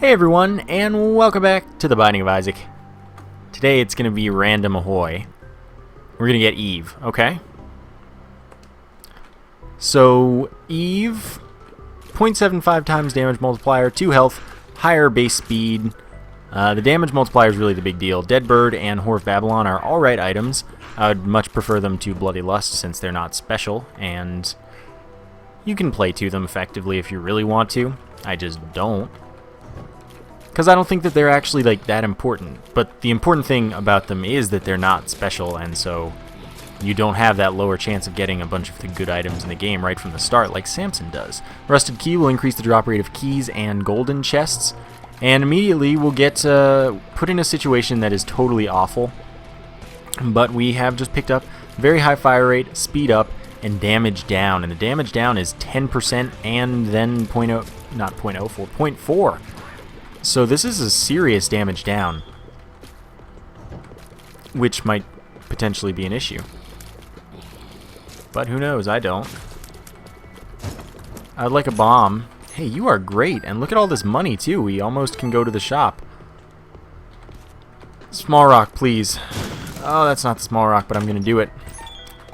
Hey everyone, and welcome back to the Binding of Isaac. Today it's going to be random ahoy. We're going to get Eve, okay? So, Eve, 0.75 times damage multiplier, 2 health, higher base speed. The damage multiplier is really the big deal. Dead Bird and Whore of Babylon are alright items. I would much prefer them to Bloody Lust since they're not special, and you can play to them effectively if you really want to. I just don't. Because I don't think that they're actually like that important. But the important thing about them is that they're not special, and so you don't have that lower chance of getting a bunch of the good items in the game right from the start like Samson does. Rusted Key will increase the drop rate of keys and golden chests, and immediately we'll get put in a situation that is totally awful. But we have just picked up very high fire rate, speed up, and damage down. And the damage down is 10% and then 0.4. So this is a serious damage down, which might potentially be an issue. But who knows, I don't. I'd like a bomb. Hey, you are great, and look at all this money too. We almost can go to the shop. Small rock, please. Oh, that's not the small rock, but I'm going to do it.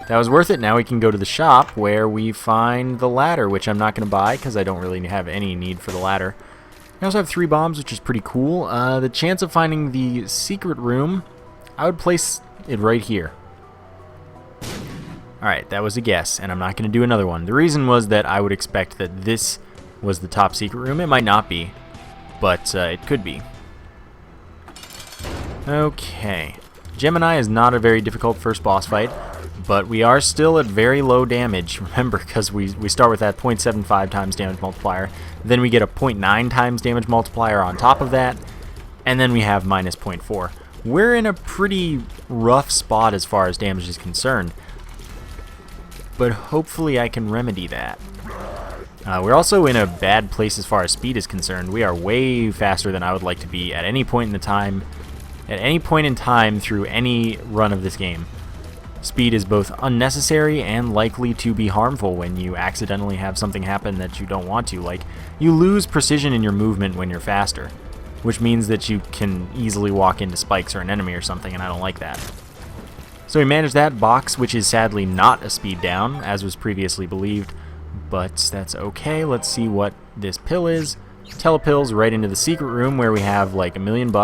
That was worth it. Now we can go to the shop where we find the ladder, which I'm not going to buy because I don't really have any need for the ladder. I also have 3 bombs, which is pretty cool. The chance of finding the secret room, I would place it right here. Alright, that was a guess, and I'm not going to do another one. The reason was that I would expect that this was the top secret room. It might not be, but it could be. Okay. Gemini is not a very difficult first boss fight, but we are still at very low damage. Remember, because we start with that 0.75 times damage multiplier, then we get a 0.9 times damage multiplier on top of that, and then we have minus 0.4. We're in a pretty rough spot as far as damage is concerned, but hopefully I can remedy that. We're also in a bad place as far as speed is concerned. We are way faster than I would like to be at any point in the time. At any point in time through any run of this game. Speed is both unnecessary and likely to be harmful when you accidentally have something happen that you don't want to. Like, you lose precision in your movement when you're faster, which means that you can easily walk into spikes or an enemy or something, and I don't like that. So we managed that box, which is sadly not a speed down, as was previously believed, but that's okay. Let's see what this pill is. Telepills right into the secret room where we have like $1 million.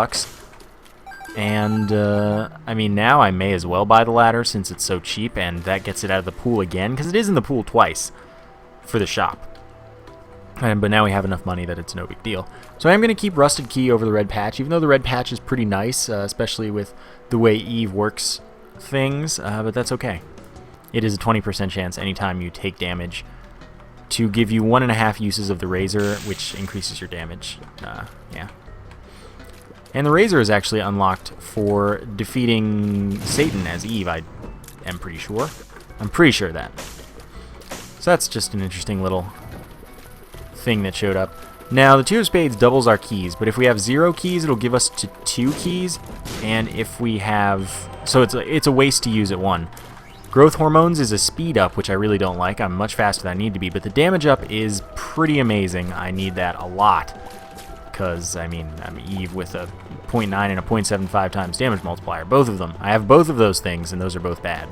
And, I mean, now I may as well buy the ladder since it's so cheap, and that gets it out of the pool again, because it is in the pool twice for the shop. But now we have enough money that it's no big deal. So I am going to keep Rusted Key over the red patch, even though the red patch is pretty nice, especially with the way Eve works things, but that's okay. It is a 20% chance anytime you take damage to give you 1.5 uses of the razor, which increases your damage. Yeah. And the razor is actually unlocked for defeating Satan as Eve, I am pretty sure. I'm pretty sure of that. So that's just an interesting little thing that showed up. Now, the 2 of Spades doubles our keys, but if we have 0 keys, it'll give us to 2 keys. And if we have... So it's a waste to use at 1. Growth Hormones is a speed up, which I really don't like. I'm much faster than I need to be, but the damage up is pretty amazing. I need that a lot. Because, I mean, I'm Eve with a 0.9 and a 0.75 times damage multiplier. Both of them. I have both of those things, and those are both bad.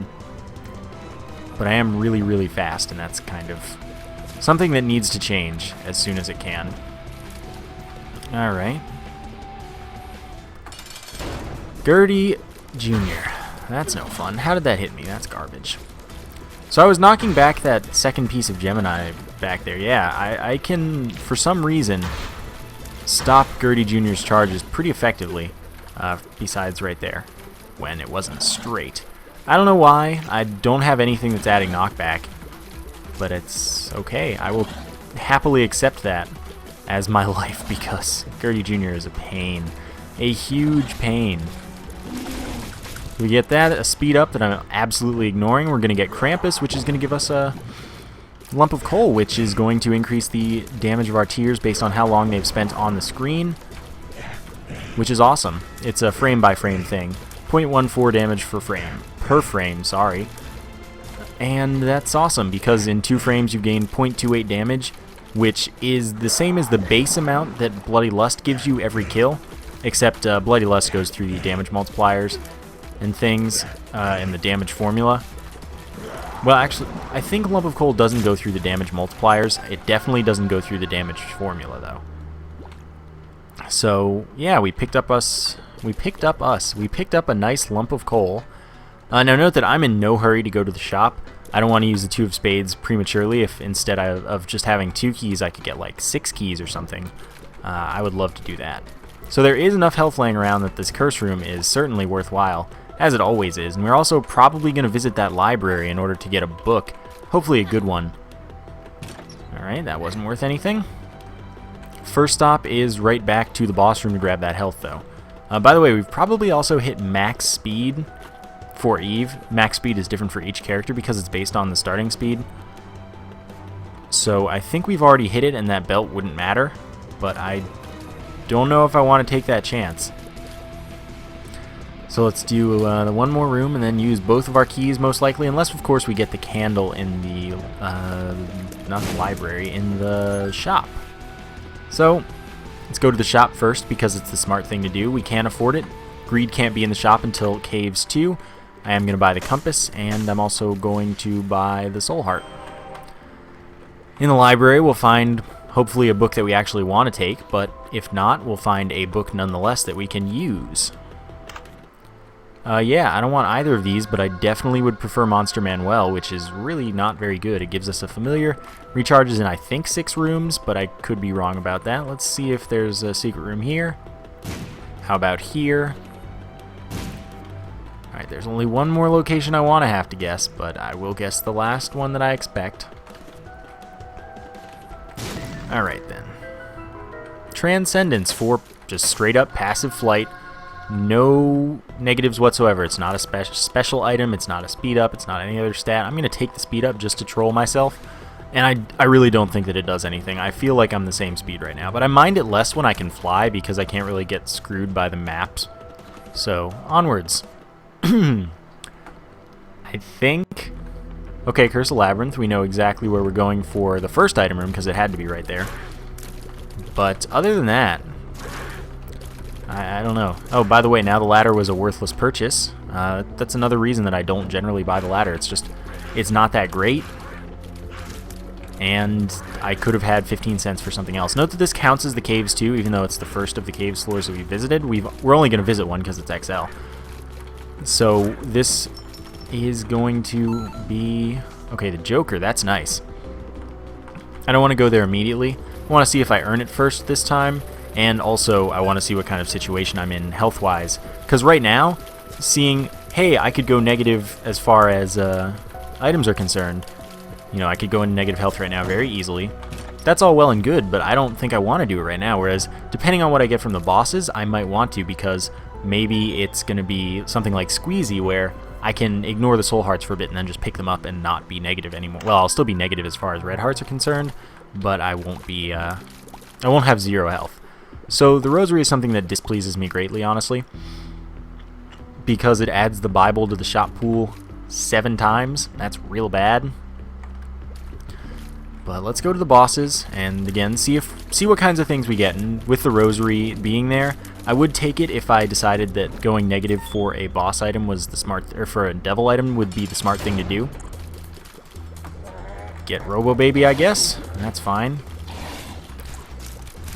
But I am really, really fast, and that's kind of something that needs to change as soon as it can. Alright. Gertie Jr. That's no fun. How did that hit me? That's garbage. So I was knocking back that second piece of Gemini back there. Yeah, I can, for some reason... stop Gertie Jr.'s charges pretty effectively, besides right there, when it wasn't straight. I don't know why. I don't have anything that's adding knockback, but it's okay. I will happily accept that as my life, because Gertie Jr. is a pain. A huge pain. We get that, a speed up that I'm absolutely ignoring. We're going to get Krampus, which is going to give us a lump of coal, which is going to increase the damage of our tiers based on how long they've spent on the screen, which is awesome. It's a frame-by-frame thing. 0.14 damage per frame, sorry. And that's awesome, because in 2 frames you gain 0.28 damage, which is the same as the base amount that Bloody Lust gives you every kill, except Bloody Lust goes through the damage multipliers and things in the damage formula. Well, actually, I think Lump of Coal doesn't go through the damage multipliers. It definitely doesn't go through the damage formula, though. So, yeah, we picked up a nice lump of coal. Now note that I'm in no hurry to go to the shop. I don't want to use the 2 of spades prematurely. If instead of just having 2 keys, I could get like 6 keys or something. I would love to do that. So there is enough health laying around that this curse room is certainly worthwhile, as it always is. And we're also probably going to visit that library in order to get a book, hopefully a good one. Alright, that wasn't worth anything. First stop is right back to the boss room to grab that health, though. By the way, we've probably also hit max speed for Eve. Max speed is different for each character because it's based on the starting speed. So I think we've already hit it and that belt wouldn't matter, but I don't know if I want to take that chance. So let's do the one more room and then use both of our keys most likely, unless of course we get the candle in the, not the library, in the shop. So let's go to the shop first because it's the smart thing to do. We can't afford it. Greed can't be in the shop until Caves 2. I am going to buy the compass, and I'm also going to buy the soul heart. In the library, we'll find hopefully a book that we actually want to take, but if not, we'll find a book nonetheless that we can use. Yeah, I don't want either of these, but I definitely would prefer Monster Manuel, which is really not very good. It gives us a familiar, recharges in I think 6 rooms, but I could be wrong about that. Let's see if there's a secret room here. How about here? Alright, there's only one more location I want to have to guess, but I will guess the last one that I expect. Alright then. Transcendence for just straight up passive flight. No negatives whatsoever. It's not a special item, it's not a speed up, it's not any other stat. I'm going to take the speed up just to troll myself, and I really don't think that it does anything. I feel like I'm the same speed right now, but I mind it less when I can fly because I can't really get screwed by the maps. So, onwards. I think... Okay, Curse of Labyrinth, we know exactly where we're going for the first item room because it had to be right there. But other than that, I don't know. Oh, by the way, now the ladder was a worthless purchase. That's another reason that I don't generally buy the ladder. It's just, it's not that great. And I could have had 15 cents for something else. Note that this counts as the caves too, even though it's the first of the caves floors that we visited. We're only going to visit one because it's XL. So this is going to be... Okay, the Joker, that's nice. I don't want to go there immediately. I want to see if I earn it first this time. And also, I want to see what kind of situation I'm in health-wise. Because right now, seeing, hey, I could go negative as far as items are concerned. You know, I could go into negative health right now very easily. That's all well and good, but I don't think I want to do it right now. Whereas, depending on what I get from the bosses, I might want to, because maybe it's going to be something like Squeezy, where I can ignore the soul hearts for a bit and then just pick them up and not be negative anymore. Well, I'll still be negative as far as red hearts are concerned, but I won't be, I won't have 0 health. So the rosary is something that displeases me greatly, honestly, because it adds the Bible to the shop pool 7 times. That's real bad. But let's go to the bosses and again see what kinds of things we get. And with the rosary being there, I would take it if I decided that going negative for a boss item was the smart, or for a devil item would be the smart thing to do. Get Robo Baby, I guess. That's fine.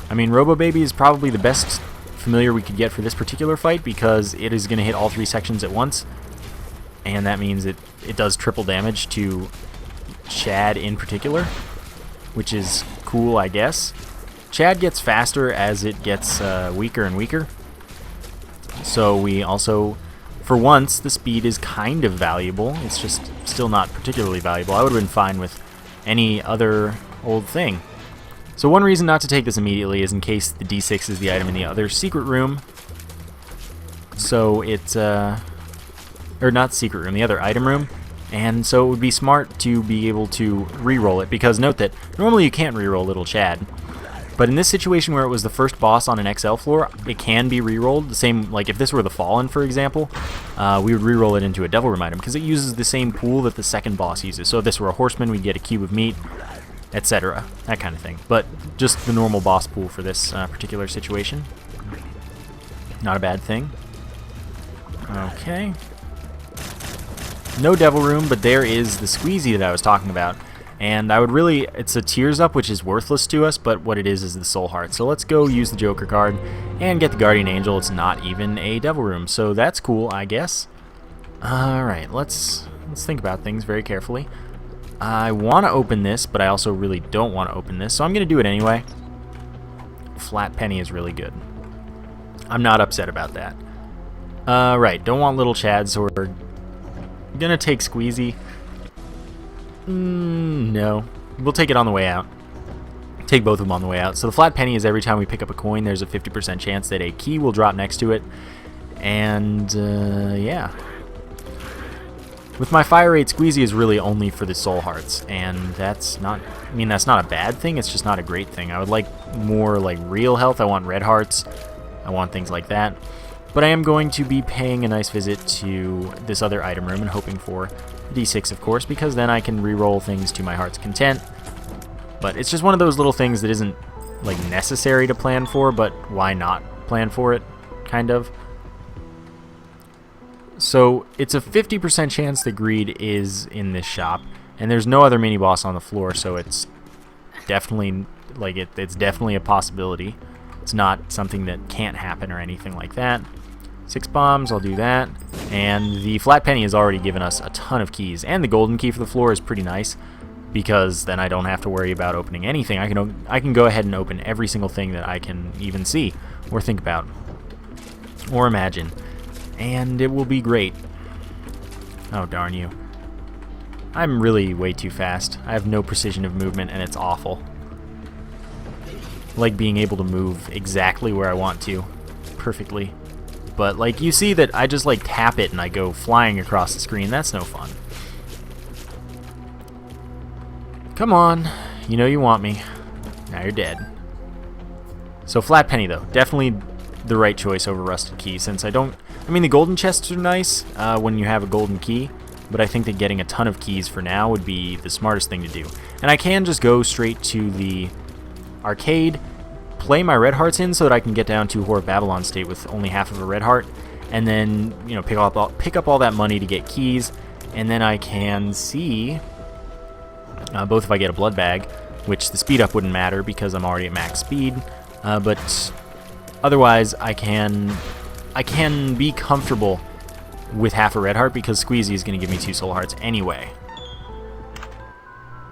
I mean, Robo Baby is probably the best familiar we could get for this particular fight because it is going to hit all 3 sections at once, and that means it does triple damage to Chad in particular, which is cool, I guess. Chad gets faster as it gets weaker and weaker, so we also, for once, the speed is kind of valuable. It's just still not particularly valuable. I would have been fine with any other old thing. So one reason not to take this immediately is in case the D6 is the item in the other secret room. So it's, or not secret room, the other item room. And so it would be smart to be able to re-roll it, because note that normally you can't re-roll Little Chad. But in this situation where it was the first boss on an XL floor, it can be re-rolled. The same, like if this were the Fallen, for example, we would re-roll it into a Devil Room item, because it uses the same pool that the second boss uses. So if this were a Horseman, we'd get a cube of meat. etc. That kind of thing. But just the normal boss pool for this particular situation. Not a bad thing. Okay. No Devil Room, but there is the squeezy that I was talking about. And I would really, it's a Tears Up, which is worthless to us, but what it is the Soul Heart. So let's go use the Joker card and get the Guardian Angel. It's not even a Devil Room, so that's cool, I guess. Alright, let's think about things very carefully. I want to open this, but I also really don't want to open this, so I'm going to do it anyway. Flat penny is really good. I'm not upset about that. Right, don't want little Chad, so we're gonna take squeezy. No. We'll take it on the way out. Take both of them on the way out. So the flat penny is every time we pick up a coin, there's a 50% chance that a key will drop next to it. And, yeah. With my fire rate, squeezy is really only for the soul hearts. And that's not, I mean, that's not a bad thing. It's just not a great thing. I would like more, like, real health. I want red hearts. I want things like that. But I am going to be paying a nice visit to this other item room and hoping for D6, of course, because then I can re-roll things to my heart's content. But it's just one of those little things that isn't, like, necessary to plan for, but why not plan for it, kind of. So it's a 50% chance that greed is in this shop, and there's no other mini-boss on the floor, so it's definitely, like, it's definitely a possibility. It's not something that can't happen or anything like that. 6 bombs, I'll do that. And the flat penny has already given us a ton of keys. And the golden key for the floor is pretty nice, because then I don't have to worry about opening anything. I can go ahead and open every single thing that I can even see, or think about, or imagine. And it will be great. Oh, darn you. I'm really way too fast. I have no precision of movement, and it's awful. Like being able to move exactly where I want to, perfectly. But, like, you see that I just, like, tap it and I go flying across the screen. That's no fun. Come on. You know you want me. Now you're dead. So, flat penny, though. Definitely the right choice over rusted key, since I don't... I mean, the golden chests are nice when you have a golden key, but I think that getting a ton of keys for now would be the smartest thing to do. And I can just go straight to the arcade, play my red hearts in so that I can get down to Whore of Babylon state with only half of a red heart, and then, you know, pick up all that money to get keys, and then I can see both if I get a blood bag, which the speed up wouldn't matter because I'm already at max speed, but otherwise I can be comfortable with half a red heart because squeezy is going to give me 2 soul hearts anyway.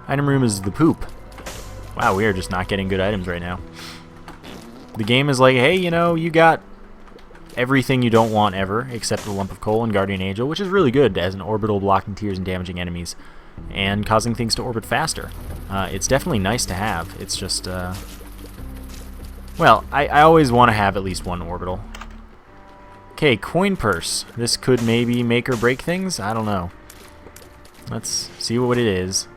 Item room is the poop. Wow, we are just not getting good items right now. The game is like, hey, you know, you got everything you don't want ever, except the lump of coal and Guardian Angel, which is really good as an orbital, blocking tears and damaging enemies, and causing things to orbit faster. It's definitely nice to have. It's just, well, I always want to have at least one orbital. Okay, coin purse. This could maybe make or break things. I don't know. Let's see what it is.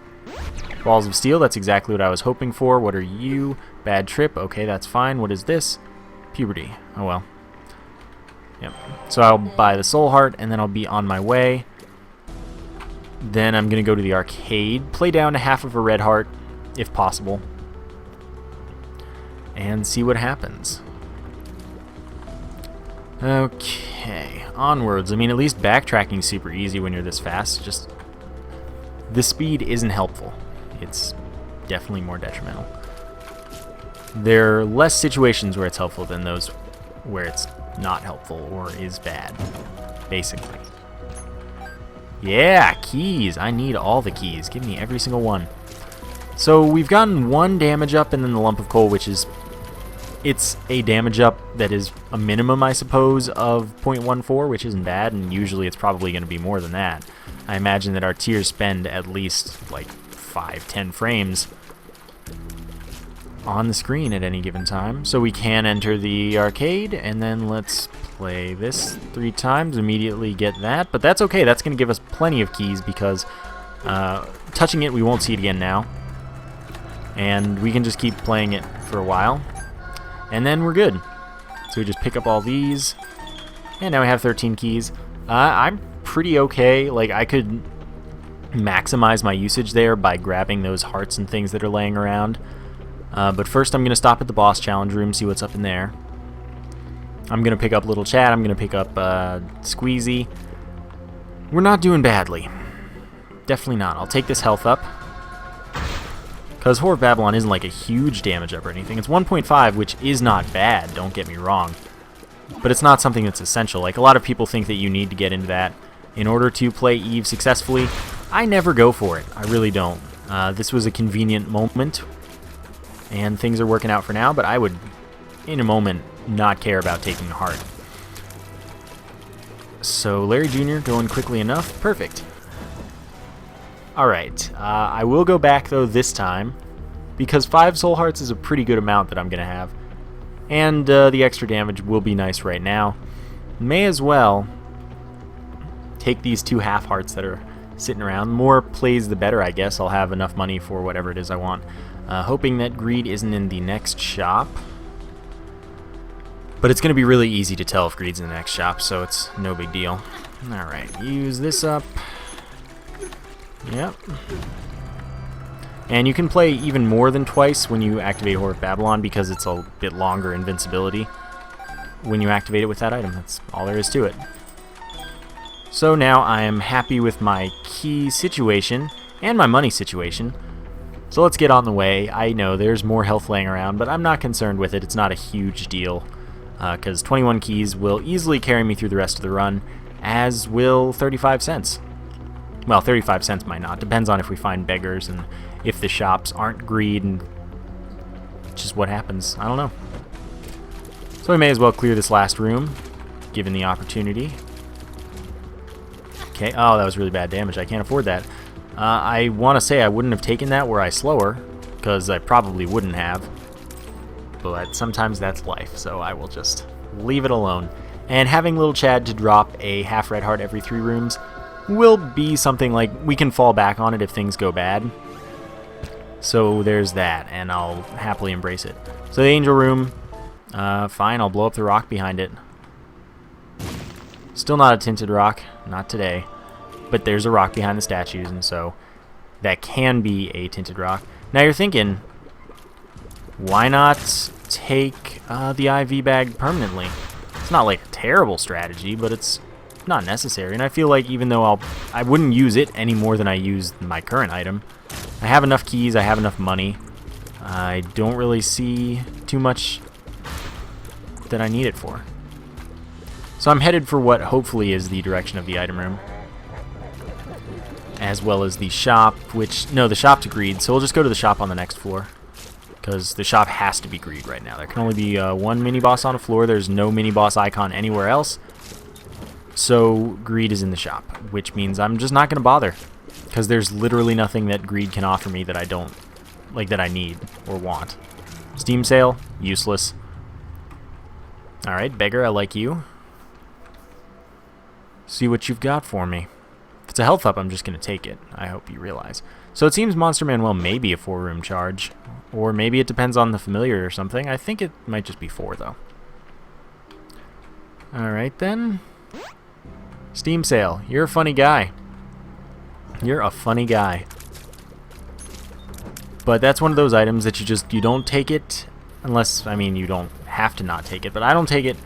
Balls of Steel, that's exactly what I was hoping for. What are you? Bad trip, okay, that's fine. What is this? Puberty, oh well. Yep, so I'll buy the soul heart, and then I'll be on my way. Then I'm going to go to the arcade, play down to half of a red heart, if possible, and see what happens. Okay, onwards. I mean, at least backtracking's super easy when you're this fast. Just, the speed isn't helpful. It's definitely more detrimental. There are less situations where it's helpful than those where it's not helpful or is bad, basically. Yeah, keys. I need all the keys. Give me every single one. So we've gotten 1 damage up and then the lump of coal, which is... It's a damage up that is a minimum, I suppose, of 0.14, which isn't bad, and usually it's probably going to be more than that. I imagine that our tiers spend at least, like, 5-10 frames on the screen at any given time. So we can enter the arcade, and then let's play this 3 times, immediately get that. But that's okay, that's going to give us plenty of keys because touching it, we won't see it again now. And we can just keep playing it for a while. And then we're good. So we just pick up all these. And now we have 13 keys. I'm pretty okay. Like, I could maximize my usage there by grabbing those hearts and things that are laying around. But first I'm going to stop at the boss challenge room, see what's up in there. I'm going to pick up Little Chad, I'm going to pick up Squeezy. We're not doing badly. Definitely not. I'll take this health up. Because Whore of Babylon isn't like a huge damage up or anything. It's 1.5, which is not bad, don't get me wrong. But it's not something that's essential. Like, a lot of people think that you need to get into that in order to play Eve successfully. I never go for it. I really don't. This was a convenient moment, and things are working out for now, but I would, in a moment, not care about taking the heart. So, Larry Jr. going quickly enough. Perfect. Alright, I will go back, though, this time, because 5 soul hearts is a pretty good amount that I'm going to have. And the extra damage will be nice right now. May as well take these 2 half hearts that are sitting around. More plays the better, I guess. I'll have enough money for whatever it is I want. Hoping that greed isn't in the next shop. But it's going to be really easy to tell if greed's in the next shop, so it's no big deal. Alright, use this up. Yep. And you can play even more than twice when you activate Whore of Babylon because it's a bit longer invincibility when you activate it with that item. That's all there is to it. So now I am happy with my key situation and my money situation. So let's get on the way. I know there's more health laying around, but I'm not concerned with it. It's not a huge deal because 21 keys will easily carry me through the rest of the run, as will 35 cents. Well, 35 cents might not. Depends on if we find beggars and if the shops aren't greed and just what happens. I don't know. So we may as well clear this last room, given the opportunity. Okay. Oh, that was really bad damage. I can't afford that. I want to say I wouldn't have taken that were I slower, because I probably wouldn't have. But sometimes that's life, so I will just leave it alone. And having Little Chad to drop a half red heart every 3 rooms will be something like we can fall back on it if things go bad. So there's that, and I'll happily embrace it. So the angel room, fine, I'll blow up the rock behind it. Still not a tinted rock, not today. But there's a rock behind the statues, and so that can be a tinted rock. Now you're thinking, why not take the IV bag permanently? It's not like a terrible strategy, but it's not necessary, and I feel like even though I wouldn't use it any more than I use my current item. I have enough keys, I have enough money. I don't really see too much that I need it for. So I'm headed for what hopefully is the direction of the item room, as well as the shop, which, no, the shop's greed, so we'll just go to the shop on the next floor, because the shop has to be greed right now. There can only be 1 mini-boss on a floor. There's no mini-boss icon anywhere else. So greed is in the shop, which means I'm just not going to bother, because there's literally nothing that greed can offer me that I don't, like, that I need or want. Steam sale, useless. Alright, beggar, I like you. See what you've got for me. If it's a health up, I'm just going to take it. I hope you realize. So it seems Monster Manuel may be a 4-room charge, or maybe it depends on the familiar or something. I think it might just be 4, though. Alright, then. Steam sale. You're a funny guy. You're a funny guy. But that's one of those items that you don't take it unless, I mean, you don't have to not take it, but I don't take it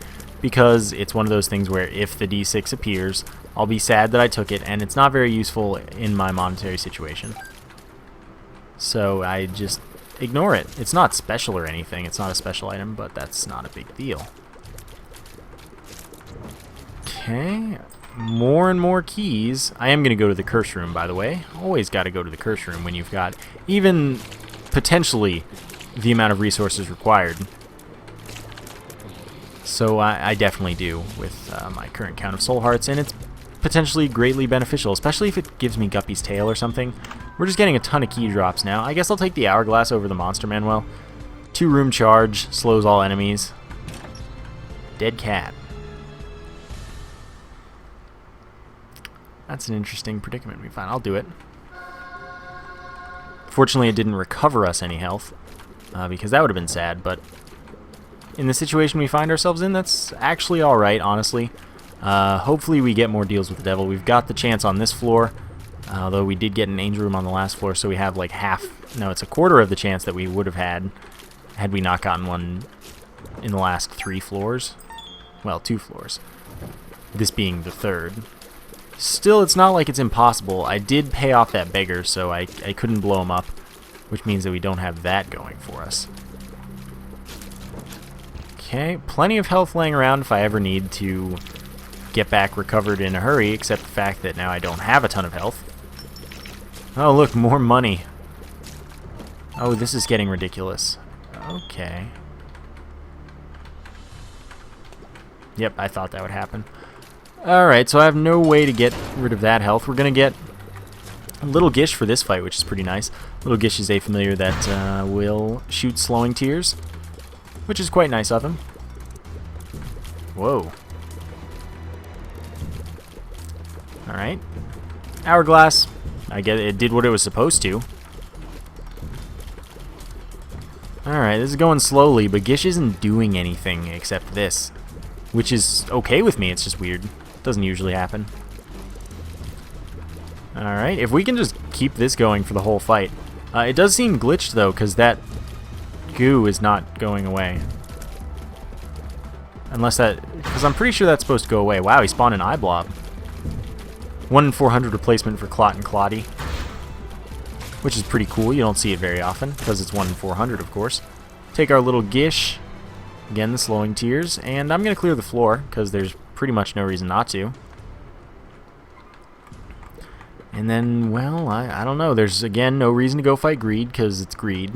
because it's one of those things where if the D6 appears, I'll be sad that I took it, and it's not very useful in my monetary situation. So I just ignore it. It's not special or anything. It's not a special item, but that's not a big deal. Okay. More and more keys. I am going to go to the curse room, by the way. Always got to go to the curse room when you've got even potentially the amount of resources required. So I definitely do with my current count of soul hearts, and it's potentially greatly beneficial, especially if it gives me Guppy's tail or something. We're just getting a ton of key drops now. I guess I'll take the hourglass over the Monster Manuel. 2-room charge, slows all enemies. Dead cat. That's an interesting predicament we find. I'll do it. Fortunately, it didn't recover us any health, because that would have been sad, but in the situation we find ourselves in, that's actually alright, honestly. Hopefully we get more deals with the devil. We've got the chance on this floor, Although we did get an angel room on the last floor, so we have like no, it's a quarter of the chance that we would have had we not gotten one in the last 3 floors. Well, 2 floors. This being the 3rd. Still, it's not like it's impossible. I did pay off that beggar, so I couldn't blow him up, which means that we don't have that going for us. Okay, plenty of health laying around if I ever need to get back recovered in a hurry, except the fact that now I don't have a ton of health. Oh, look, more money. Oh, this is getting ridiculous. Okay. Yep, I thought that would happen. Alright, so I have no way to get rid of that health. We're going to get a Little Gish for this fight, which is pretty nice. Little Gish is a familiar that will shoot slowing tears, which is quite nice of him. Whoa. Alright. Hourglass. I guess it did what it was supposed to. Alright, this is going slowly, but Gish isn't doing anything except this, which is okay with me. It's just weird. Doesn't usually happen. Alright, if we can just keep this going for the whole fight. It does seem glitched, though, because that goo is not going away. Unless that... Because I'm pretty sure that's supposed to go away. Wow, he spawned an eye blob. 1 in 400 replacement for Clot and Clotty, which is pretty cool. You don't see it very often, because it's 1 in 400, of course. Take our little Gish. Again, the slowing tears. And I'm going to clear the floor, because there's pretty much no reason not to. And then, well, I don't know. There's, again, no reason to go fight Greed, because it's Greed.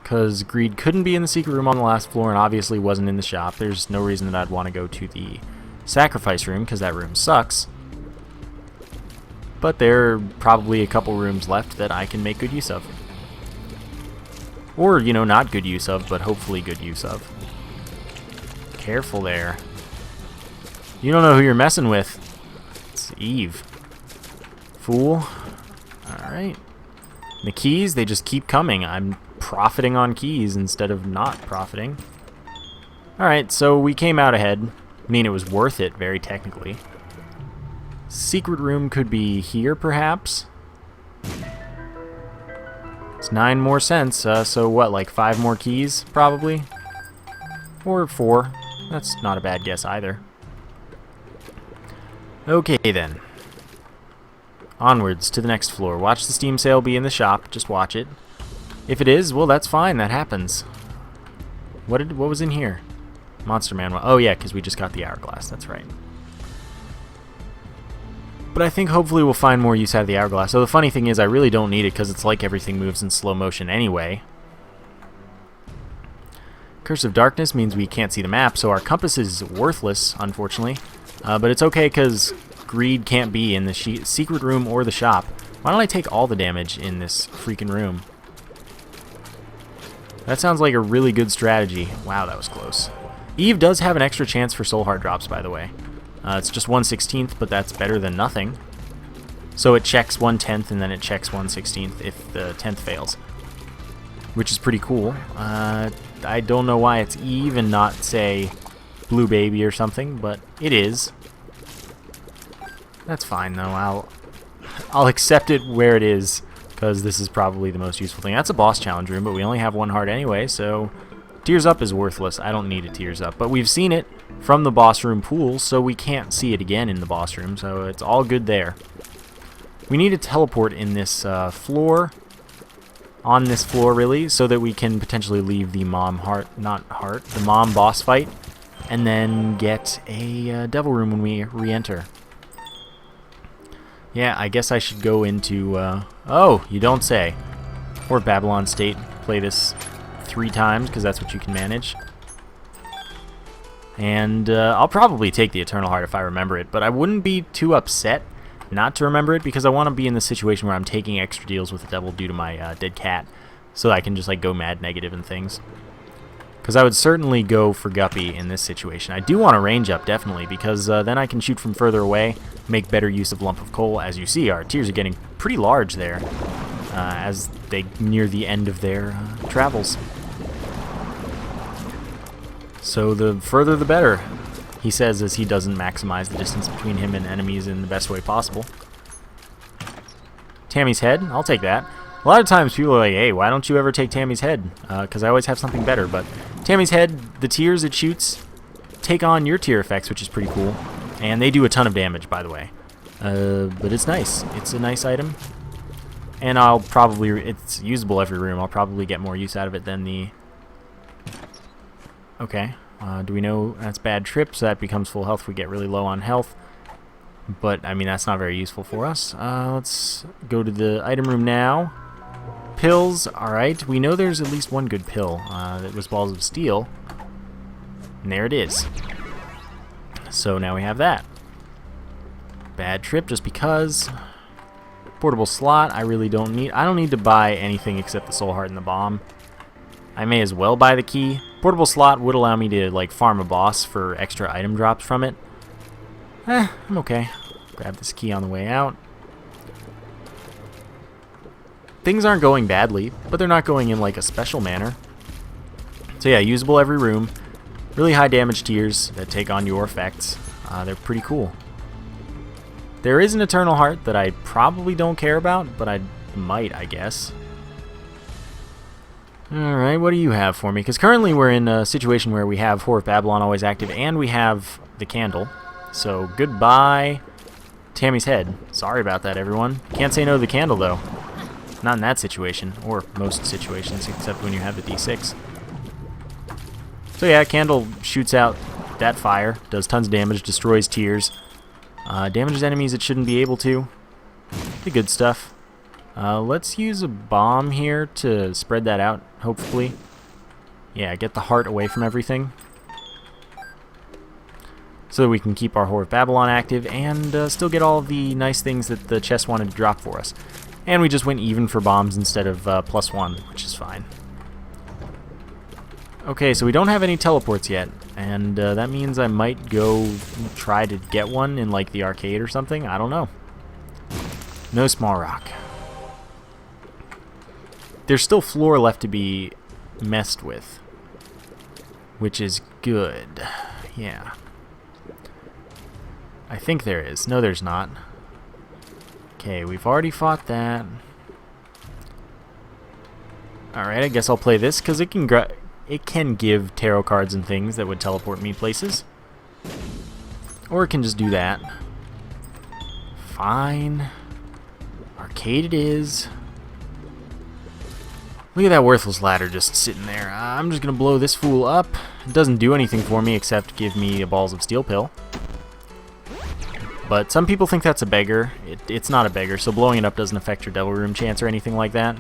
Because Greed couldn't be in the secret room on the last floor, and obviously wasn't in the shop. There's no reason that I'd want to go to the sacrifice room, because that room sucks. But there are probably a couple rooms left that I can make good use of. Or, you know, not good use of, but hopefully good use of. Careful there. You don't know who you're messing with. It's Eve. Fool. Alright. The keys, they just keep coming. I'm profiting on keys instead of not profiting. Alright, so we came out ahead. I mean, it was worth it, very technically. Secret room could be here, perhaps? It's 9 more cents, so what, like 5 more keys, probably? Or 4. That's not a bad guess either. Okay, then. Onwards to the next floor. Watch the Steam sale be in the shop. Just watch it. If it is, well, that's fine. That happens. What was in here? Monster Manual. Oh, yeah, because we just got the Hourglass. That's right. But I think hopefully we'll find more use out of the Hourglass. So the funny thing is I really don't need it because it's like everything moves in slow motion anyway. Curse of Darkness means we can't see the map, so our compass is worthless, unfortunately. But it's okay because Greed can't be in the secret room or the shop. Why don't I take all the damage in this freaking room? That sounds like a really good strategy. Wow, that was close. Eve does have an extra chance for soul heart drops, by the way. It's just 1/16th, but that's better than nothing. So it checks 1/10 and then it checks 1/16th if the 10th fails, which is pretty cool. I don't know why it's Eve and not, say, Blue Baby or something, but it is. That's fine, though. I'll accept it where it is, because this is probably the most useful thing. That's a boss challenge room, but we only have 1 heart anyway, so Tears Up is worthless. I don't need a Tears Up, but we've seen it from the boss room pool, so we can't see it again in the boss room, so it's all good there. We need to teleport in this floor, on this floor really, so that we can potentially leave the mom the mom boss fight, and then get a devil room when we re-enter. Yeah, I guess I should go into, oh, you don't say. Or Babylon State, play this 3 times, because that's what you can manage. And I'll probably take the Eternal Heart if I remember it, but I wouldn't be too upset not to remember it, because I want to be in the situation where I'm taking extra deals with the devil due to my dead cat, so that I can just like go mad negative and things. Because I would certainly go for Guppy in this situation. I do want to range up, definitely, because then I can shoot from further away, make better use of Lump of Coal. As you see, our tears are getting pretty large there as they near the end of their travels. So the further the better. He says as he doesn't maximize the distance between him and enemies in the best way possible. Tammy's head, I'll take that. A lot of times people are like, hey, why don't you ever take Tammy's head? Because I always have something better. But Tammy's head, the tears it shoots take on your tear effects, which is pretty cool. And they do a ton of damage, by the way. But it's nice. It's a nice item. And I'll probably, it's usable every room. I'll probably get more use out of it than the... Okay. Do we know that's bad trip, so that becomes full health if we get really low on health. But, I mean, that's not very useful for us. Let's go to the item room now. Pills, alright. We know there's at least one good pill. That was balls of steel. And there it is. So now we have that. Bad trip just because. Portable slot, I really don't need. I don't need to buy anything except the soul heart and the bomb. I may as well buy the key. Portable slot would allow me to like farm a boss for extra item drops from it. I'm okay. Grab this key on the way out. Things aren't going badly, but they're not going in like a special manner. So yeah, usable every room. Really high damage tiers that take on your effects. They're pretty cool. There is an Eternal Heart that I probably don't care about, but I might, I guess. Alright, what do you have for me? Because currently we're in a situation where we have Whore of Babylon always active, and we have the candle. So, goodbye, Tammy's head. Sorry about that, everyone. Can't say no to the candle, though. Not in that situation, or most situations, except when you have the D6. So yeah, candle shoots out that fire, does tons of damage, destroys tears, damages enemies it shouldn't be able to. The good stuff. Let's use a bomb here to spread that out, hopefully. Yeah, get the heart away from everything. So that we can keep our Whore of Babylon active and still get all of the nice things that the chest wanted to drop for us. And we just went even for bombs instead of +1, which is fine. Okay, so we don't have any teleports yet, and that means I might go try to get one in like the arcade or something. I don't know. No small rock. There's still floor left to be messed with, which is good. Yeah. I think there is. No, there's not. Okay, we've already fought that. Alright, I guess I'll play this, because it can give tarot cards and things that would teleport me places. Or it can just do that. Fine. Arcade it is. Look at that worthless ladder just sitting there. I'm just going to blow this fool up. It doesn't do anything for me except give me a balls of steel pill. But some people think that's a beggar. It's not a beggar, so blowing it up doesn't affect your devil room chance or anything like that.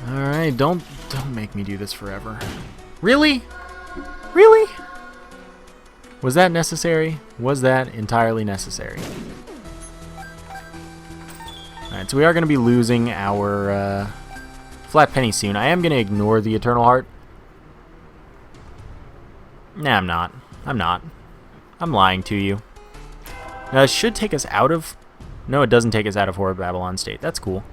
Alright, don't make me do this forever. Really? Really? Was that necessary? Was that entirely necessary? Alright, so we are going to be losing our flat penny soon. I am going to ignore the Eternal Heart. Nah, I'm not. I'm not. I'm lying to you. Now, it should take us out of... No, it doesn't take us out of Whore of Babylon state. That's cool.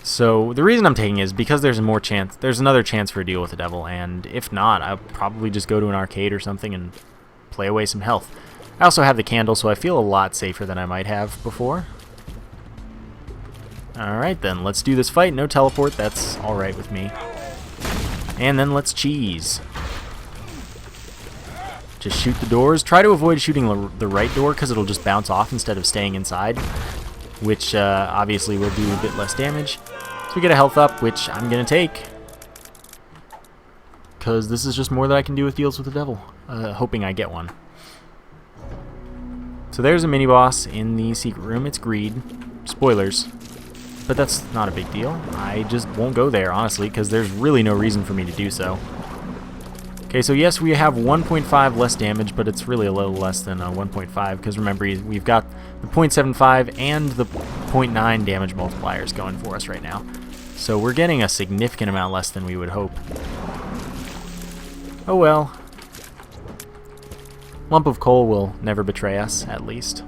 So, the reason I'm taking it is because there's more chance. There's another chance for a deal with the devil, and if not, I'll probably just go to an arcade or something and play away some health. I also have the candle, so I feel a lot safer than I might have before. Alright then, let's do this fight. No teleport, that's alright with me. And then let's cheese. Just shoot the doors. Try to avoid shooting the right door because it'll just bounce off instead of staying inside, which obviously will do a bit less damage. So we get a health up, which I'm going to take, because this is just more that I can do with deals with the devil, hoping I get one. So there's a mini-boss in the secret room. It's Greed. Spoilers. But that's not a big deal. I just won't go there, honestly, because there's really no reason for me to do so. Okay, so yes, we have 1.5 less damage, but it's really a little less than 1.5, because remember, we've got the 0.75 and the 0.9 damage multipliers going for us right now. So we're getting a significant amount less than we would hope. Oh well. Lump of coal will never betray us, at least.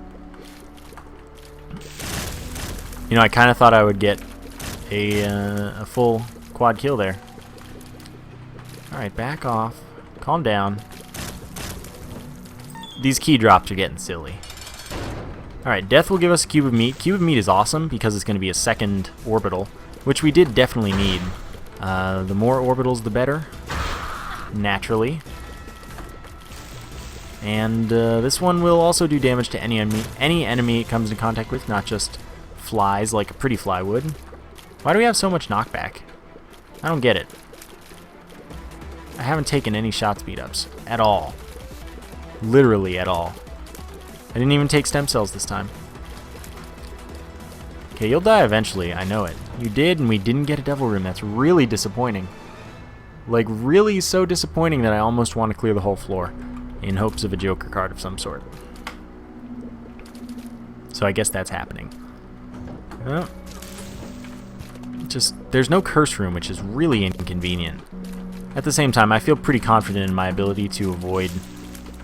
You know, I kind of thought I would get a full quad kill there. Alright, back off. Calm down. These key drops are getting silly. Alright, death will give us a cube of meat. Cube of meat is awesome because it's going to be a second orbital, which we did definitely need. The more orbitals, the better. Naturally. And this one will also do damage to any enemy it comes in contact with, not just flies like a pretty fly would. Why do we have so much knockback? I don't get it. I haven't taken any shot speed ups at all. Literally at all. I didn't even take stem cells this time. Okay, you'll die eventually, I know it. You did, and we didn't get a devil room. That's really disappointing. Like, really so disappointing that I almost want to clear the whole floor in hopes of a Joker card of some sort. So I guess that's happening. Well, just, there's no curse room, which is really inconvenient. At the same time, I feel pretty confident in my ability to avoid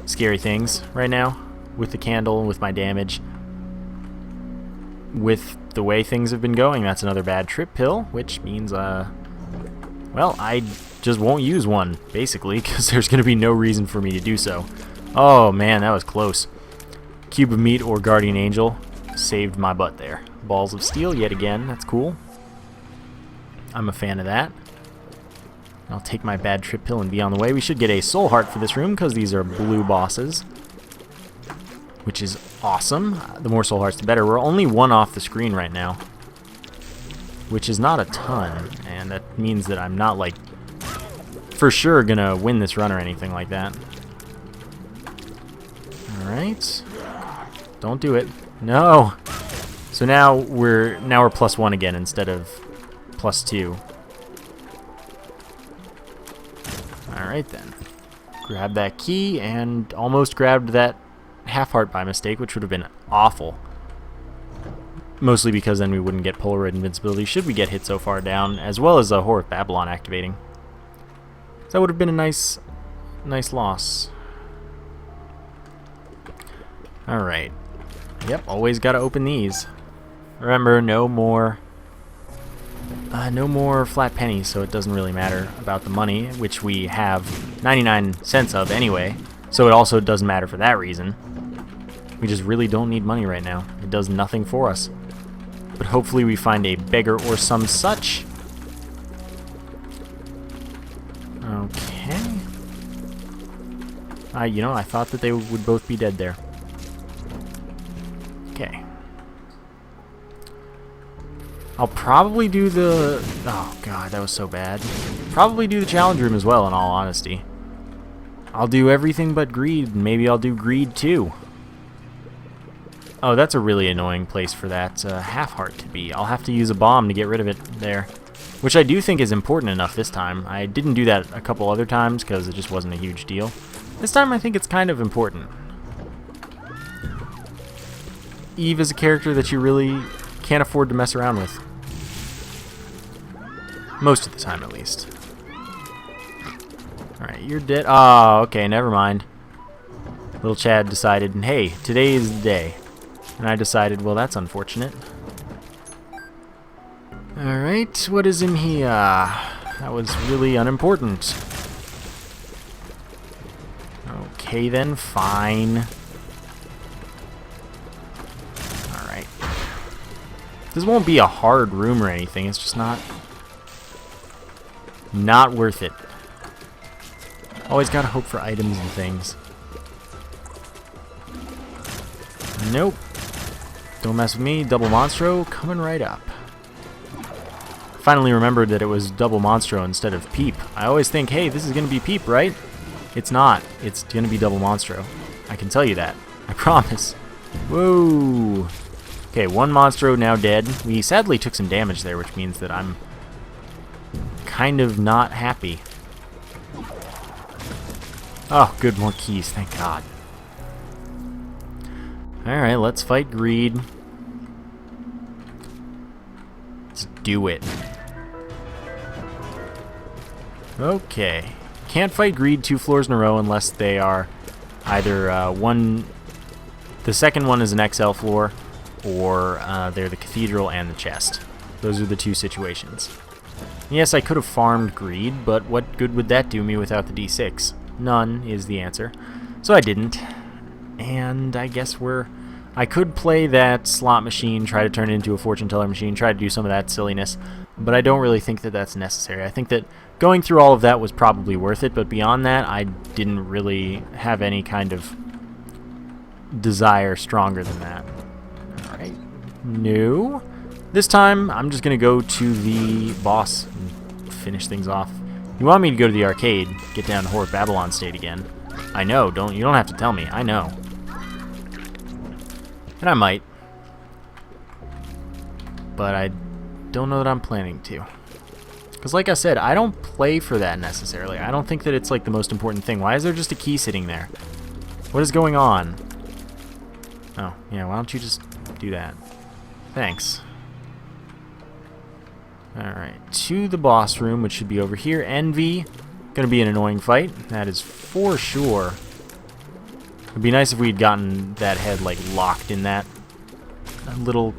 scary things right now. With the candle, with my damage. With the way things have been going, that's another bad trip pill, which means, well, I just won't use one, basically, because there's going to be no reason for me to do so. Oh, man, that was close. Cube of Meat or Guardian Angel saved my butt there. Balls of Steel, yet again, that's cool. I'm a fan of that. I'll take my bad trip pill and be on the way. We should get a Soul Heart for this room, because these are blue bosses, which is awesome. The more Soul Hearts, the better. We're only one off the screen right now, which is not a ton, and that means that I'm not, like, for sure gonna win this run or anything like that. Alright. Don't do it. No! So now we're +1 again instead of +2. Alright then. Grab that key and almost grabbed that half heart by mistake, which would have been awful. Mostly because then we wouldn't get Polaroid invincibility should we get hit so far down, as well as a Whore of Babylon activating. So that would have been a nice loss. Alright. Yep, always gotta open these. Remember, no more flat pennies, so it doesn't really matter about the money, which we have 99 cents of anyway, so it also doesn't matter for that reason. We just really don't need money right now. It does nothing for us. But hopefully we find a beggar or some such. Okay. You know, I thought that they would both be dead there. Okay. I'll probably do the... Oh, God, that was so bad. Probably do the challenge room as well, in all honesty. I'll do everything but greed. Maybe I'll do greed, too. Oh, that's a really annoying place for that half heart to be. I'll have to use a bomb to get rid of it there. Which I do think is important enough this time. I didn't do that a couple other times because it just wasn't a huge deal. This time I think it's kind of important. Eve is a character that you really can't afford to mess around with. Most of the time, at least. Alright, you're dead. Oh, okay, never mind. Little Chad decided, hey, today is the day. And I decided, well, that's unfortunate. Alright, what is in here? That was really unimportant. Okay then, fine. Alright. This won't be a hard room or anything, it's just not worth it. Always gotta hope for items and things. Nope. Don't mess with me. Double Monstro coming right up. Finally remembered that it was Double Monstro instead of Peep. I always think, hey, this is going to be Peep, right? It's not. It's going to be Double Monstro. I can tell you that. I promise. Whoa. Okay, one Monstro now dead. We sadly took some damage there, which means that I'm kind of not happy. Oh, good, more keys, thank God. Alright, let's fight greed. Let's do it. Okay. Can't fight greed 2 floors in a row unless they are either the second one is an XL floor, or they're the Cathedral and the chest. Those are the 2 situations. Yes, I could have farmed greed, but what good would that do me without the d6? None is the answer. So I didn't. And I guess I could play that slot machine, try to turn it into a fortune teller machine, try to do some of that silliness, but I don't really think that that's necessary. I think that going through all of that was probably worth it, but beyond that, I didn't really have any kind of desire stronger than that. Alright. No. This time, I'm just going to go to the boss and finish things off. You want me to go to the arcade, get down to Whore of Babylon state again. I know, you don't have to tell me, I know. And I might. But I don't know that I'm planning to. Because like I said, I don't play for that necessarily. I don't think that it's like the most important thing. Why is there just a key sitting there? What is going on? Oh, yeah, why don't you just do that? Thanks. Alright, to the boss room, which should be over here. Envy. Gonna be an annoying fight. That is for sure. It'd be nice if we'd gotten that head, like, locked in that little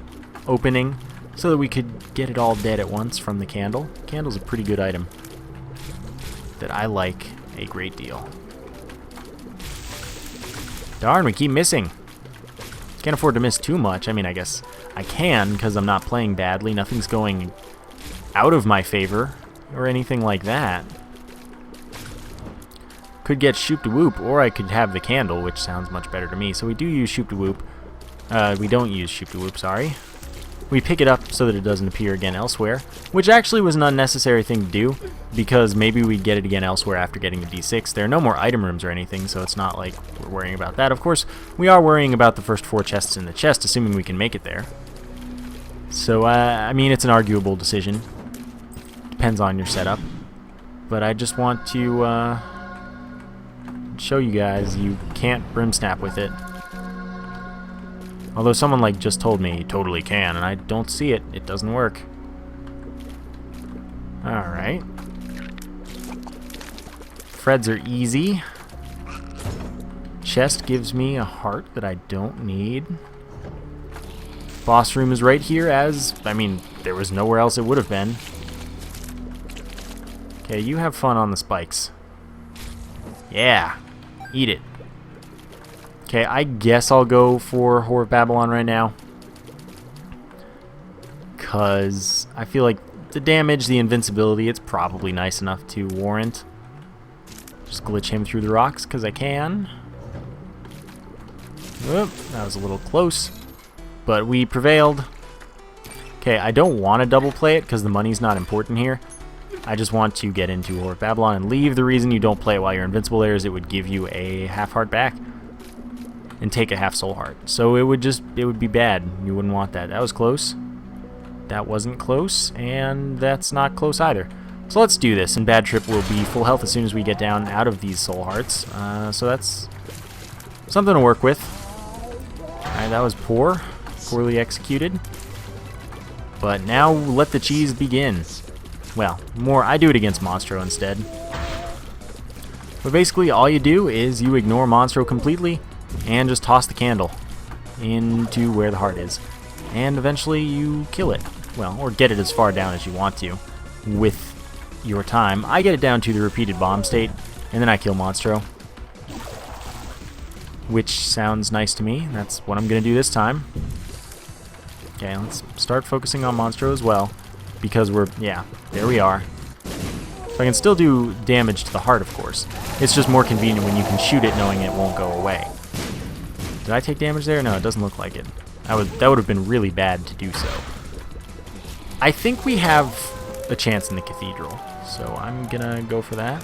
opening so that we could get it all dead at once from the candle. Candle's a pretty good item that I like a great deal. Darn, we keep missing. Can't afford to miss too much. I mean, I guess I can because I'm not playing badly. Nothing's going out of my favor or anything like that. Could get Shoop-de-Whoop, or I could have the candle, which sounds much better to me. So we do use Shoop-de-Whoop. We don't use Shoop-de-Whoop, sorry. We pick it up so that it doesn't appear again elsewhere, which actually was an unnecessary thing to do, because maybe we'd get it again elsewhere after getting the D6. There are no more item rooms or anything, so it's not like we're worrying about that. Of course, we are worrying about the first 4 chests in the chest, assuming we can make it there. So, I mean, it's an arguable decision. Depends on your setup. But I just want to, show you guys you can't brimsnap with it. Although someone like just told me you totally can, and I don't see it. It doesn't work. Alright. Freds are easy. Chest gives me a heart that I don't need. Boss room is right here as, I mean, there was nowhere else it would have been. Okay, you have fun on the spikes. Yeah. Eat it. Okay, I guess I'll go for Whore of Babylon right now. Because I feel like the damage, the invincibility, it's probably nice enough to warrant. Just glitch him through the rocks because I can. Oop, that was a little close. But we prevailed. Okay, I don't want to double play it because the money's not important here. I just want to get into Whore of Babylon and leave. The reason you don't play it while you're invincible there is it would give you a half heart back and take a half soul heart. So it would be bad. You wouldn't want that. That was close. That wasn't close, and that's not close either. So let's do this, and Bad Trip will be full health as soon as we get down out of these soul hearts. So that's something to work with. Alright, that was poorly executed. But now let the cheese begin. Well, I do it against Monstro instead. But basically all you do is you ignore Monstro completely and just toss the candle into where the heart is. And eventually you kill it. Well, or get it as far down as you want to with your time. I get it down to the repeated bomb state, and then I kill Monstro. Which sounds nice to me. That's what I'm going to do this time. Okay, let's start focusing on Monstro as well. Because yeah, there we are. So I can still do damage to the heart, of course. It's just more convenient when you can shoot it knowing it won't go away. Did I take damage there? No, it doesn't look like it. That would have been really bad to do so. I think we have a chance in the Cathedral, so I'm gonna go for that.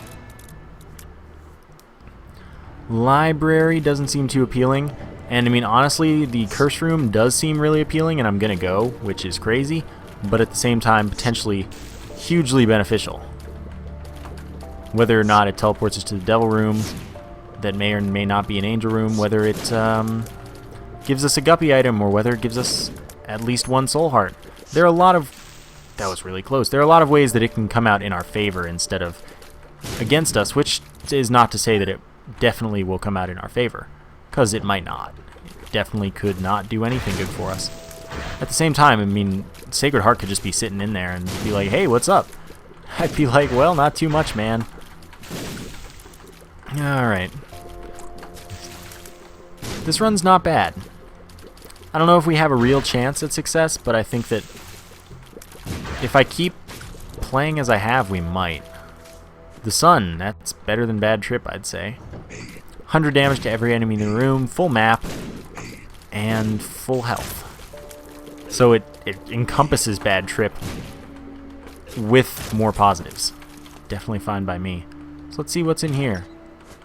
Library doesn't seem too appealing, and I mean, honestly, the curse room does seem really appealing, and I'm gonna go, which is crazy, but at the same time, potentially hugely beneficial. Whether or not it teleports us to the devil room, that may or may not be an angel room, whether it gives us a guppy item, or whether it gives us at least 1 soul heart. There are a lot of... That was really close. There are a lot of ways that it can come out in our favor instead of against us, which is not to say that it definitely will come out in our favor, because it might not. It definitely could not do anything good for us. At the same time, I mean, Sacred Heart could just be sitting in there and be like, hey, what's up? I'd be like, well, not too much, man. Alright. This run's not bad. I don't know if we have a real chance at success, but I think that if I keep playing as I have, we might. The sun, that's better than bad trip, I'd say. 100 damage to every enemy in the room, full map, and full health. So it encompasses bad trip with more positives. Definitely fine by me. So let's see what's in here.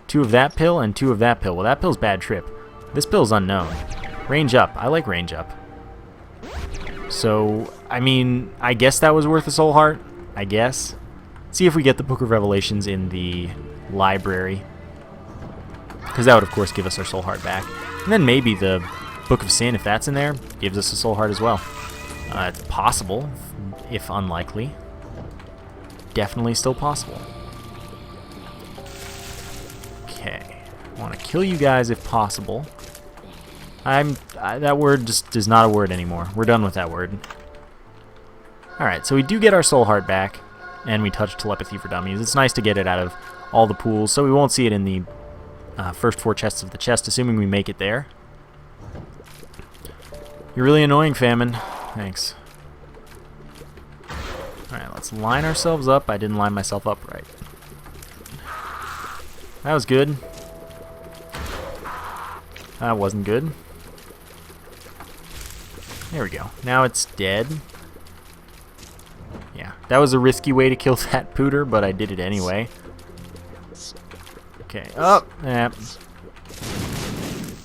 2 of that pill and 2 of that pill. Well, that pill's bad trip. This pill's unknown. Range up. I like range up. So, I mean, I guess that was worth a soul heart. I guess. See if we get the Book of Revelations in the library. Because that would, of course, give us our soul heart back. And then maybe the Book of Sin, if that's in there, gives us a soul heart as well. It's possible, if unlikely. Definitely still possible. Okay. I want to kill you guys if possible. That word just is not a word anymore. We're done with that word. Alright, so we do get our soul heart back, and we touch telepathy for dummies. It's nice to get it out of all the pools, so we won't see it in the first 4 chests of the chest, assuming we make it there. You're really annoying, Famine. Thanks. Alright, let's line ourselves up. I didn't line myself up right. That was good. That wasn't good. There we go. Now it's dead. Yeah, that was a risky way to kill that pooter, but I did it anyway. Okay. Oh, yeah.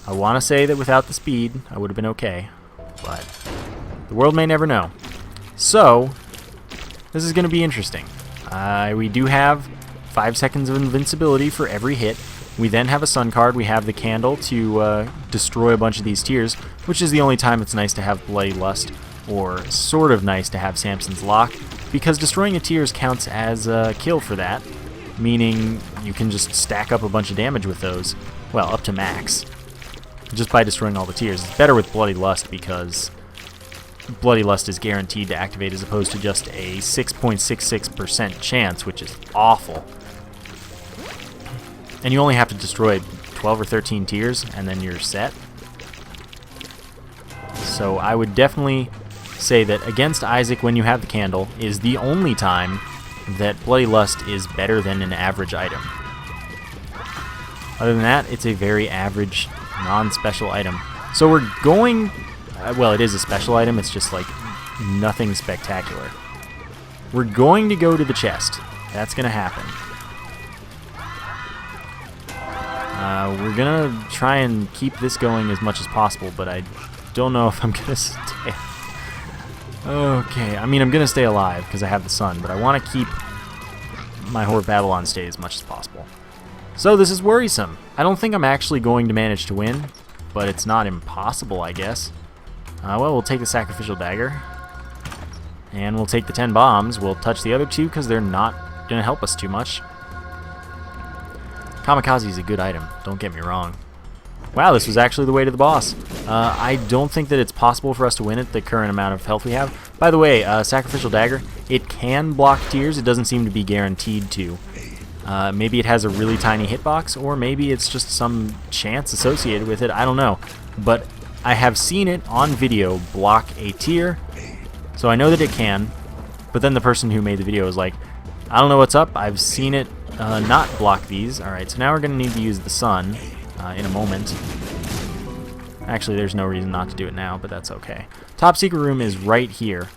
I want to say that without the speed, I would have been okay. But the world may never know. So, this is going to be interesting. We do have 5 seconds of invincibility for every hit. We then have a sun card. We have the candle to destroy a bunch of these tiers, which is the only time it's nice to have Bloody Lust, or sort of nice to have Samson's Lock, because destroying the tiers counts as a kill for that, meaning you can just stack up a bunch of damage with those, well, up to max, just by destroying all the tiers. It's better with Bloody Lust because Bloody Lust is guaranteed to activate as opposed to just a 6.66% chance, which is awful. And you only have to destroy 12 or 13 tiers, and then you're set. So I would definitely say that against Isaac, when you have the candle, is the only time that Bloody Lust is better than an average item. Other than that, it's a very average, non-special item. So we're going... well, it is a special item, it's just like nothing spectacular. We're going to go to the chest. That's going to happen. We're going to try and keep this going as much as possible, but I don't know if I'm going to stay. Okay, I mean, I'm going to stay alive because I have the sun, but I want to keep my Whore of Babylon stay as much as possible. So this is worrisome. I don't think I'm actually going to manage to win, but it's not impossible, I guess. Well, we'll take the Sacrificial Dagger, and we'll take the 10 bombs. We'll touch the other 2 because they're not going to help us too much. Kamikaze is a good item, don't get me wrong. Wow, this was actually the way to the boss. I don't think that it's possible for us to win at the current amount of health we have. By the way, Sacrificial Dagger, it can block tiers. It doesn't seem to be guaranteed to. Maybe it has a really tiny hitbox, or maybe it's just some chance associated with it. I don't know. But I have seen it on video block a tier, so I know that it can. But then the person who made the video was like, I don't know what's up. I've seen it not block these. Alright, so now we're going to need to use the sun in a moment. Actually, there's no reason not to do it now, but that's okay. Top secret room is right here.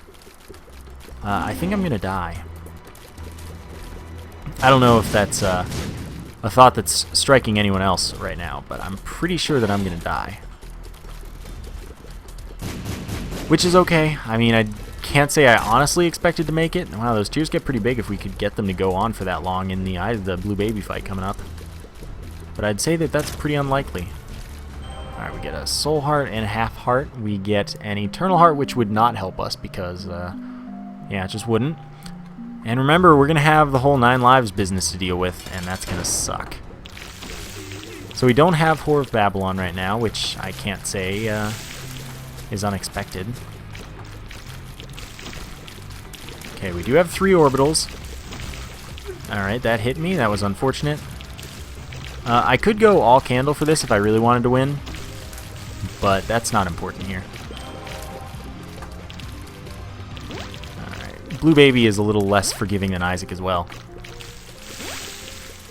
I think I'm going to die. I don't know if that's a thought that's striking anyone else right now, but I'm pretty sure that I'm going to die. Which is okay. I mean, I can't say I honestly expected to make it. Wow, those tiers get pretty big if we could get them to go on for that long in the blue baby fight coming up. But I'd say that that's pretty unlikely. Alright, we get a soul heart and a half heart. We get an eternal heart, which would not help us because, yeah, it just wouldn't. And remember, we're going to have the whole 9 lives business to deal with, and that's going to suck. So we don't have Whore of Babylon right now, which I can't say is unexpected. Okay, we do have 3 orbitals. Alright, that hit me. That was unfortunate. I could go all candle for this if I really wanted to win, but that's not important here. Alright, Blue Baby is a little less forgiving than Isaac as well.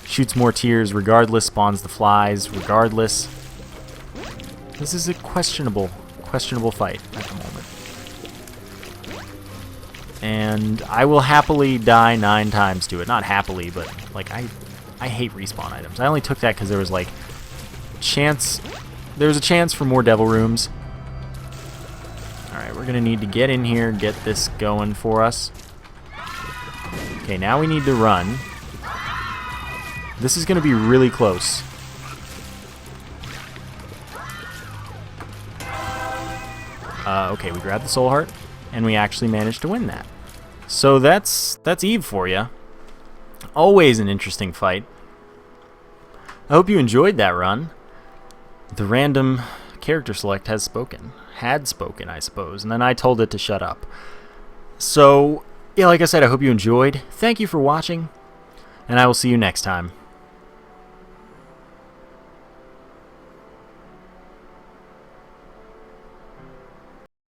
Shoots more tears regardless, spawns the flies regardless. This is a questionable fight at the moment. And I will happily die 9 times to it. Not happily, but like I hate respawn items. I only took that because there was like there was a chance for more devil rooms. Alright, we're gonna need to get in here, get this going for us. Okay, now we need to run. This is gonna be really close. Okay, we grabbed the soul heart, and we actually managed to win that. So that's Eve for you. Always an interesting fight. I hope you enjoyed that run. The random character select had spoken, I suppose, and then I told it to shut up. So, yeah, like I said, I hope you enjoyed. Thank you for watching, and I will see you next time.